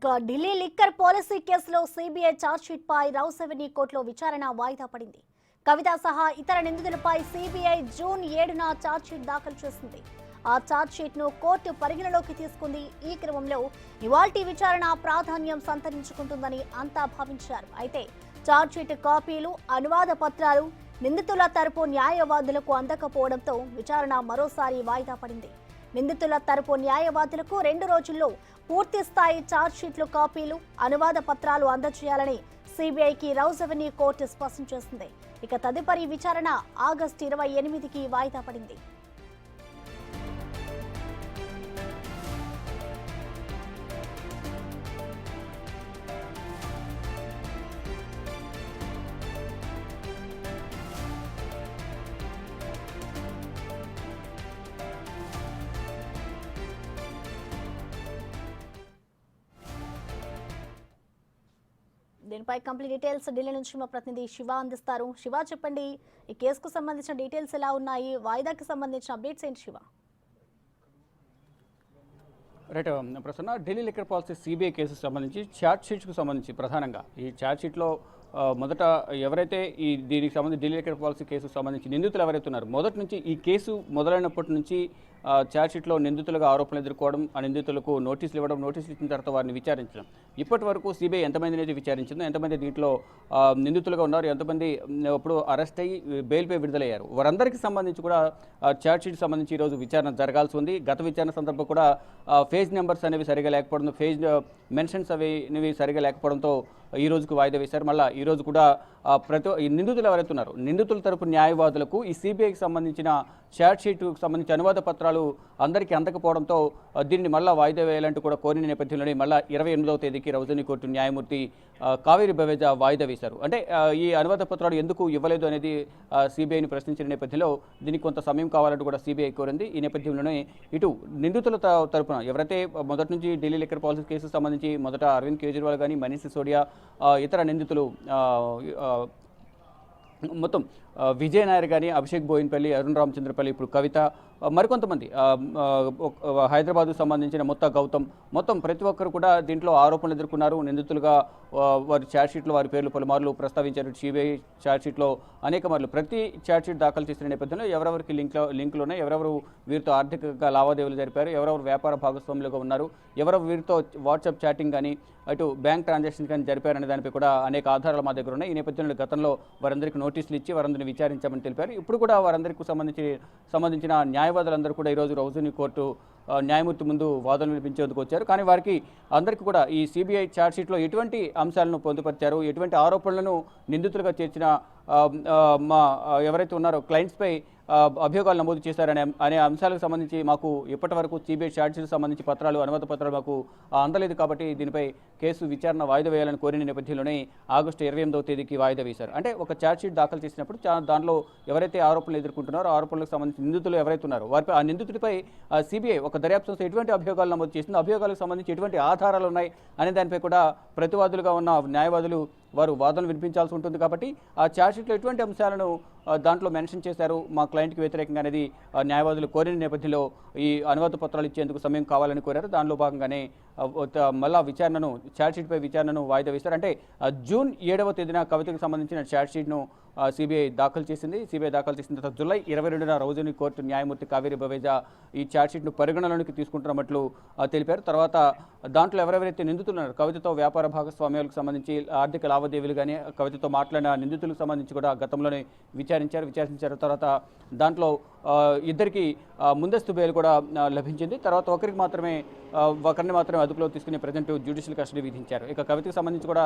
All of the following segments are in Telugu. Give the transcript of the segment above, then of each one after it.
ఇక ఢిల్లీ లిక్కర్ పాలసీ కేసులో సిబిఐ ఛార్జ్షీట్ పై రౌస్ అవెన్యూ కోర్టులో విచారణ వాయిదా పడింది. కవిత సహా ఇతర నిందితులపై సిబిఐ జూన్ 7న ఛార్జ్షీట్ దాఖలు చేసింది. ఆ ఛార్జ్షీట్ ను కోర్టు పరిగణలోకి తీసుకుంది. ఈ క్రమంలో ఇవాల్టి విచారణ ప్రాధాన్యం సంతరించుకుంటుందని అంతా భావించారు. అయితే ఛార్జ్షీట్ కాపీలు, అనువాద పత్రాలు నిందితుల తరపు న్యాయవాదులకు అందకపోవడంతో విచారణ మరోసారి వాయిదా పడింది. నిందితుల తరపు న్యాయవాదులకు 2 రోజుల్లో పూర్తి స్థాయి ఛార్జ్షీట్లు, కాపీలు, అనువాద పత్రాలు అందజేయాలని సిబిఐకి రౌస్ అవెన్యూ కోర్టు స్పష్టం చేసింది. ఇక తదుపరి విచారణ ఆగస్టు 28కి వాయిదా పడింది. దీనిపై కంప్లీట్ డీటెయిల్స్ ఢిల్లీ నుంచి మా ప్రతినిధి శివ అందిస్తారు. శివ, చెప్పండి, ఈ కేసుకు సంబంధించిన డీటెయిల్స్ ఎలా ఉన్నాయి, వాయిదాకి సంబంధించిన అప్డేట్స్ ఏంటి Shiva? Right Prasanna, Delhi liquor policy CBI కేసుకు సంబంధించి ఛార్జ్ షీట్స్కు సంబంధించి ప్రధానంగా ఈ ఛార్జ్ షీట్లో మొదట ఎవరైతే దీనికి సంబంధించి ఢిల్లీ లిక్కర్ పాలసీ కేసుకు సంబంధించి నిందితులు ఎవరైతే ఉన్నారో మొదటి నుంచి ఈ కేసు మొదలైనప్పటి నుంచి ఛార్జ్షీట్లో నిందితులుగా ఆరోపణలు ఎదుర్కోవడం, ఆ నిందితులకు నోటీసులు ఇవ్వడం, నోటీసులు ఇచ్చిన తర్వాత వారిని విచారించడం, ఇప్పటి వరకు సిబిఐ ఎంతమందిని అయితే విచారించిందో, ఎంతమంది దీంట్లో నిందితులుగా ఉన్నారు, ఎంతమంది ఇప్పుడు అరెస్ట్ అయ్యి బెయిల్పై విడుదలయ్యారు, వారందరికీ సంబంధించి కూడా ఛార్జ్షీట్కి సంబంధించి ఈరోజు విచారణ జరగాల్సి ఉంది. గత విచారణ సందర్భం కూడా ఫేజ్ నెంబర్స్ అనేవి సరిగా లేకపోవడం, ఫేజ్ మెన్షన్స్ అనేవి సరిగా లేకపోవడంతో ఈ రోజుకు వాయిదా వేశారు. మళ్ళీ ఈ రోజు కూడా నిందితులు ఎవరైతే ఉన్నారో నిందితుల తరపు న్యాయవాదులకు ఈ సిబిఐకి సంబంధించిన ఛార్జ్షీట్కు సంబంధించి అనువాద పత్రాలు అందరికీ అందకపోవడంతో దీన్ని మళ్ళీ వాయిదా వేయాలంటూ కూడా కోరిన నేపథ్యంలోనే మళ్ళీ 28వ తేదీకి రౌస్ అవెన్యూ కోర్టు న్యాయమూర్తి కావేరి బవేజా వాయిదా వేశారు. అంటే ఈ అనువాద పత్రాలు ఎందుకు ఇవ్వలేదు అనేది సిబిఐని ప్రశ్నించిన నేపథ్యంలో దీనికి కొంత సమయం కావాలంటూ కూడా సిబిఐ కోరింది. ఈ నేపథ్యంలోనే ఇటు నిందితుల తరపున ఎవరైతే మొదటి నుంచి ఢిల్లీ లిక్కర్ పాలసీ కేసుకు సంబంధించి మొదట అరవింద్ కేజ్రీవాల్ కానీ, మనీష్ సిసోడియా, ఇతర నిందితులు మొత్తం విజయ్ నాయర్ కానీ, అభిషేక్ బోయిన్పల్లి, అరుణ్ రామచంద్రపల్లి, ఇప్పుడు కవిత, మరికొంతమంది హైదరాబాద్కు సంబంధించిన గౌతమ్, మొత్తం ప్రతి ఒక్కరు కూడా దీంట్లో ఆరోపణలు ఎదుర్కొన్నారు. నిందితులుగా వారి ఛార్జ్షీట్లో వారి పేర్లు పలుమార్లు ప్రస్తావించారు. సిబిఐ ఛార్జ్షీట్లో అనేక మార్లు ప్రతి ఛార్జ్షీట్ దాఖలు చేసిన నేపథ్యంలో ఎవరెవరికి లింకులు ఉన్నాయి, ఎవరెవరు వీరితో ఆర్థికంగా లావాదేవీలు జరిపారు, ఎవరెవరు వ్యాపార భాగస్వాములుగా ఉన్నారు, ఎవరెవరు వీరితో వాట్సాప్ చాటింగ్ కానీ, అటు బ్యాంక్ ట్రాన్సాక్షన్ కానీ జరిపారనే దానిపై కూడా అనేక ఆధారాలు మా దగ్గర ఉన్నాయి. ఈ నేపథ్యంలో గతంలో వారందరికీ నోటీసులు ఇచ్చి వారందరినీ విచారించామని తెలిపారు. ఇప్పుడు కూడా వారందరికీ సంబంధించిన న్యాయవాదులందరూ కూడా ఈరోజు రౌస్ అవెన్యూ కోర్టు న్యాయమూర్తి ముందు వాదనలు వినిపించేందుకు వచ్చారు. కానీ వారికి అందరికీ కూడా ఈ సిబిఐ ఛార్జ్షీట్లో ఎటువంటి అంశాలను పొందుపరిచారు, ఎటువంటి ఆరోపణలను నిందితులుగా చేర్చిన ఎవరైతే ఉన్నారో క్లయింట్స్పై అభియోగాలు నమోదు చేశారనే అంశాలకు సంబంధించి మాకు ఇప్పటి వరకు సిబిఐ ఛార్జ్షీట్కి సంబంధించి పత్రాలు, అనుమతి పత్రాలు మాకు అందలేదు. కాబట్టి దీనిపై కేసు విచారణ వాయిదా వేయాలని కోరిన నేపథ్యంలోనే ఆగస్టు 28వ తేదీకి వాయిదా వేశారు. అంటే ఒక ఛార్జ్షీట్ దాఖలు చేసినప్పుడు దానిలో ఎవరైతే ఆరోపణలు ఎదుర్కొంటున్నారో ఆరోపణలకు సంబంధించి నిందితులు ఎవరైతే ఉన్నారో వారిపై ఆ నిందితుడిపై సిబిఐ ఒక దర్యాప్తు సంస్థ ఎటువంటి అభియోగాలు నమోదు చేసింది, అభియోగాలకు సంబంధించి ఎటువంటి ఆధారాలు ఉన్నాయి అనే దానిపై కూడా ప్రతివాదులుగా ఉన్న న్యాయవాదులు వారు వాదనలు వినిపించాల్సి ఉంటుంది. కాబట్టి ఆ ఛార్జ్షీట్లో ఎటువంటి అంశాలను దాంట్లో మెన్షన్ చేశారు మా క్లయింట్కి వ్యతిరేకంగా అనేది న్యాయవాదులు కోరిన నేపథ్యంలో ఈ అనువాద పత్రాలు ఇచ్చేందుకు సమయం కావాలని కోరారు. దానిలో భాగంగానే మళ్ళా ఛార్జ్షీట్పై విచారణను వాయిదా వేశారు. అంటే జూన్ 7వ తేదీన కవితకు సంబంధించిన ఛార్జ్షీట్ను సిబిఐ దాఖలు చేసింది. సిబిఐ దాఖలు చేసిన తర్వాత జూలై 22న రౌస్ అవెన్యూ కోర్టు న్యాయమూర్తి కావేరి బవేజా ఈ ఛార్జ్షీట్ను పరిగణలోనికి తీసుకుంటున్నట్లు తెలిపారు. తర్వాత దాంట్లో ఎవరెవరైతే నిందితులున్నారు, కవితతో వ్యాపార భాగస్వామ్యాలకు సంబంధించి ఆర్థిక లావాదేవీలు కానీ, కవితతో మాట్లాడిన నిందితులకు సంబంధించి కూడా గతంలోనే విచారించారు. తర్వాత దాంట్లో ఇద్దరికి ముందస్తు బెయిల్ కూడా లభించింది. తర్వాత ఒకరిని మాత్రమే అదుపులో తీసుకుని ప్రజెంట్ జ్యుడిషియల్ కస్టడీ విధించారు. ఇక కవితకు సంబంధించి కూడా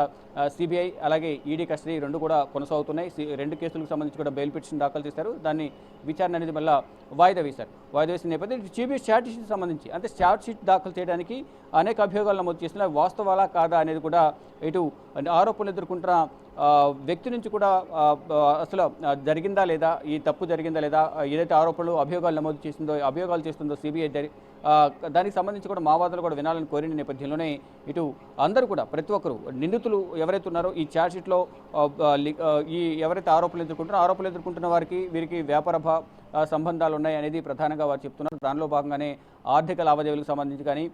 సిబిఐ అలాగే ఈడీ కస్టడీ రెండు కూడా కొనసాగుతున్నాయి. 2 కేసులకు సంబంధించి కూడా బెయిల్ పిటిషన్ దాఖలు చేశారు. దాన్ని విచారణ అనేది మళ్ళీ వాయిదా వేసిన నేపథ్యంలో సిబిఐ ఛార్జ్షీట్కి సంబంధించి అంటే ఛార్జ్షీట్ దాఖలు చేయడానికి అనేక అభియోగాలు నమోదు చేసిన వాస్తవాలా కాదా అనేది కూడా ఇటు ఆరోపణలు ఎదుర్కొంటున్న వ్యక్తి నుంచి కూడా అసలు జరిగిందా లేదా, ఈ తప్పు జరిగిందా లేదా, ఏదైతే ఆరోపణలు అభియోగాలు చేస్తుందో సిబిఐ దానికి సంబంధించి కూడా మావాదులు కూడా వినాలని కోరిన నేపథ్యంలోనే ఇటు అందరూ కూడా ప్రతి ఒక్కరు నిందితులు ఎవరైతే ఉన్నారో ఈ ఛార్జ్షీట్లో ఎవరైతే ఆరోపణలు ఎదుర్కొంటున్న వారికి వీరికి వ్యాపార సంబంధాలు ఉన్నాయి అనేది ప్రధానంగా వారు చెప్తున్నారు. దానిలో భాగంగానే ఆర్థిక లావాదేవీలకు సంబంధించి కానీ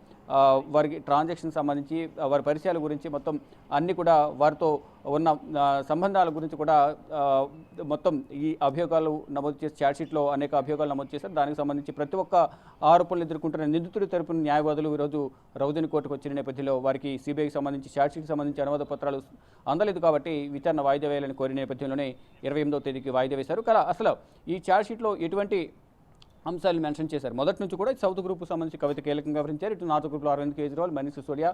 వారికి ట్రాన్సాక్షన్ సంబంధించి వారి పరిచయాల గురించి మొత్తం అన్ని కూడా వారితో ఉన్న సంబంధాల గురించి కూడా మొత్తం ఈ అభియోగాలు నమోదు చేసి ఛార్జ్షీట్లో అనేక అభియోగాలు నమోదు చేశారు. దానికి సంబంధించి ప్రతి ఒక్క ఆరోపణలు ఎదుర్కొంటున్న నిందితుడి తరపున న్యాయవాదులు ఈరోజు రౌజని కోర్టుకు వచ్చిన నేపథ్యంలో వారికి సిబిఐకి సంబంధించి ఛార్జ్షీట్కి సంబంధించి అనువాద పత్రాలు అందలేదు కాబట్టి విచారణ వాయిదా వేయాలని కోరిన నేపథ్యంలోనే 28వ తేదీకి వాయిదా వేశారు. కానీ అసలు ఈ ఛార్జ్షీట్లో ఎటువంటి అంశాలు మెన్షన్ చేశారు. మొదటి నుంచి కూడా సౌత్ గ్రూప్కు సంబంధించి కవిత కీలకంగా వ్యవహరించారు. ఇటు నార్త్ గ్రూప్లో అరవింద్ కేజ్రీవాల్, మనీష్ సిసోడియా,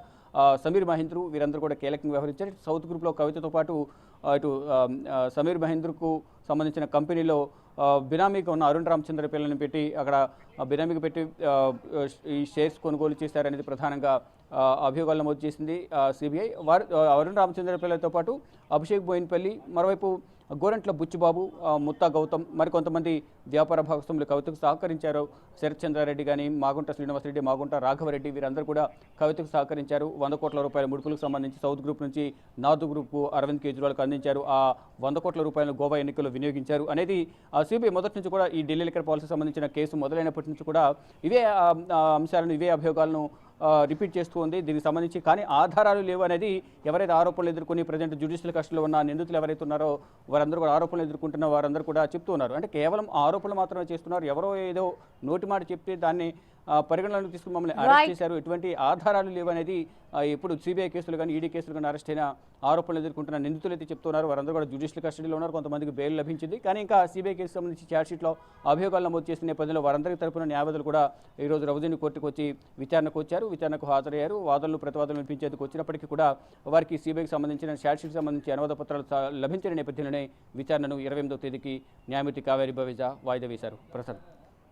సమీర్ మహేంద్రు వీరందరూ కూడా కీలకంగా వ్యవహరించారు. ఇటు సౌత్ గ్రూప్లో కవితతో పాటు ఇటు సమీర్ మహేంద్రుకు సంబంధించిన కంపెనీలో బినామీగా ఉన్న అరుణ్ రామచంద్ర పిల్లల్ని పెట్టి అక్కడ బినామీకి పెట్టి ఈ షేర్స్ కొనుగోలు చేశారనేది ప్రధానంగా అభియోగాలు నమోదు చేసింది సిబిఐ. వారు అరుణ్ రామచంద్ర పిల్లలతో పాటు అభిషేక్ బోయిన్పల్లి, మరోవైపు గోరంట్ల బుచ్చిబాబు, ముత్తా గౌతమ్, మరికొంతమంది వ్యాపార భాగస్వాములు కవితకు సహకరించారు. శరత్ చంద్రారెడ్డి కానీ, మాగుంట శ్రీనివాసరెడ్డి, మాగుంట రాఘవరెడ్డి వీరందరూ కూడా కవితకు సహకరించారు. 100 కోట్ల రూపాయల ముడుపులకు సంబంధించి సౌత్ గ్రూప్ నుంచి నార్త్ గ్రూప్కు అరవింద్ కేజ్రీవాల్కి అందించారు. ఆ 100 కోట్ల రూపాయలను గోవా ఎన్నికల్లో వినియోగించారు అనేది సిబిఐ మొదటి నుంచి కూడా ఈ ఢిల్లీ లిక్కర్ పాలసీ సంబంధించిన కేసు మొదలైనప్పటి నుంచి కూడా ఇవే అంశాలను, ఇవే అభియోగాలను రిపీట్ చేస్తూ ఉంది. దీనికి సంబంధించి కానీ ఆధారాలు లేవు అనేది ఎవరైతే ఆరోపణలు ఎదుర్కొని ప్రజెంట్ జ్యుడిషియల్ కస్టడీలో ఉన్న నిందితులు ఎవరైతే ఉన్నారో వారందరూ కూడా ఆరోపణలు ఎదుర్కొంటున్న వారందరూ కూడా చెప్తూ ఉన్నారు. అంటే కేవలం ఆరోపణలు మాత్రమే చేస్తున్నారు. ఎవరో ఏదో నోటి మాట చెప్తే దాన్ని పరిగణనలోకి తీసుకుని మమ్మల్ని అరెస్ట్ చేశారు, ఎటువంటి ఆధారాలు లేవు అనేది ఇప్పుడు సిబిఐ కేసులు కానీ ఈడీ కేసులు కానీ అరెస్ట్ అయిన ఆరోపణలు ఎదుర్కొంటున్న నిందితులు అయితే చెప్తున్నారు. వారందరూ కూడా జ్యుడిషియల్ కస్టడీలో ఉన్నారు. కొంతమందికి బెయిల్ లభించింది. కానీ ఇంకా సిబిఐ కేసు సంబంధించి ఛార్జ్షీట్లో అభియోగాలు నమోదు చేసిన నేపథ్యంలో వారందరి తరపున న్యాయవాదులు కూడా ఈరోజు రౌజని కోర్టుకు వచ్చి విచారణకు వచ్చారు. విచారణకు హాజరయ్యారు. వాదనలు ప్రతివాదనలు వినిపించేందుకు వచ్చినప్పటికీ కూడా వారికి సిబిఐకి సంబంధించిన ఛార్జ్షీట్కి సంబంధించి అనువాద పత్రాలు లభించిన నేపథ్యంలోనే విచారణను 28వ తేదీకి న్యాయమూర్తి కావేరి బవేజా వాయిదా వేశారు. Prasad.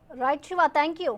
Right Shiva, thank you.